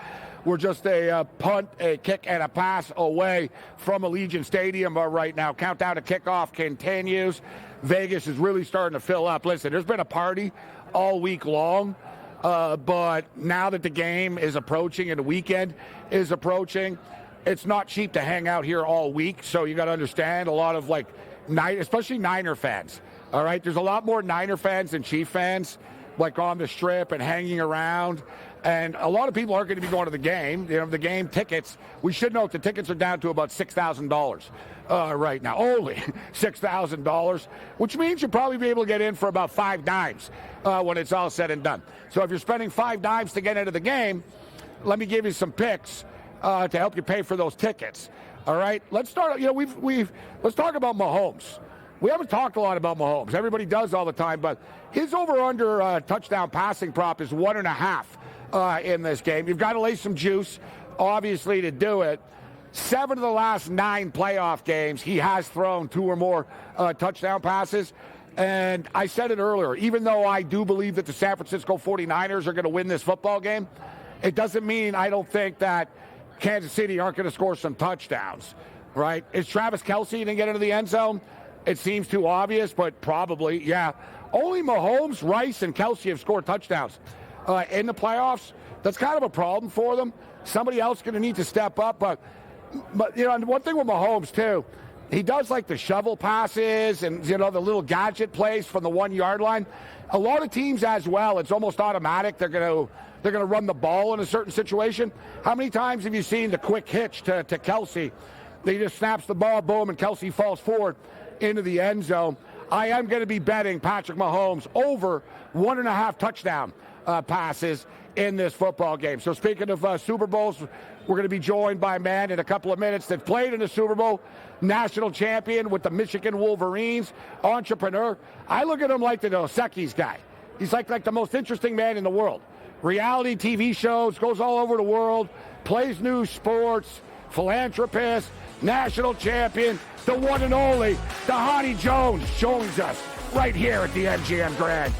We're just a punt, a kick, and a pass away from Allegiant Stadium right now. Countdown to kickoff continues. Vegas is really starting to fill up. Listen, there's been a party all week long, but now that the game is approaching and the weekend is approaching, it's not cheap to hang out here all week. So you got to understand a lot of especially Niner fans. All right, there's a lot more Niner fans than Chief fans, on the Strip and hanging around. And a lot of people aren't going to be going to the game. The game tickets, we should note the tickets are down to about $6,000 right now. Only $6,000, which means you'll probably be able to get in for about 5 dimes when it's all said and done. So if you're spending 5 dimes to get into the game, let me give you some picks to help you pay for those tickets. All right, let's start. Let's talk about Mahomes. We haven't talked a lot about Mahomes. Everybody does all the time, but his over-under touchdown passing prop is 1.5 in this game. You've got to lay some juice, obviously, to do it. 7 of the last 9 playoff games, he has thrown 2 or more touchdown passes. And I said it earlier, even though I do believe that the San Francisco 49ers are going to win this football game, it doesn't mean I don't think that Kansas City aren't going to score some touchdowns, right? Is Travis Kelce going to get into the end zone? It seems too obvious, but probably, yeah. Only Mahomes, Rice, and Kelce have scored touchdowns in the playoffs. That's kind of a problem for them. Somebody else going to need to step up. But one thing with Mahomes, too, he does the shovel passes and, the little gadget plays from the 1-yard line. A lot of teams as well, it's almost automatic. They're going to run the ball in a certain situation. How many times have you seen the quick hitch to Kelce? He just snaps the ball, boom, and Kelce falls forward into the end zone. I am going to be betting Patrick Mahomes over 1.5 touchdown passes in this football game. So speaking of Super Bowls, we're going to be joined by a man in a couple of minutes that played in the Super Bowl, national champion with the Michigan Wolverines, entrepreneur. I look at him like the Dos Equis guy. He's like the most interesting man in the world. reality TV shows, goes all over the world, plays news sports, philanthropist, national champion, the one and only, the Hottie Jones joins us right here at the MGM Grand.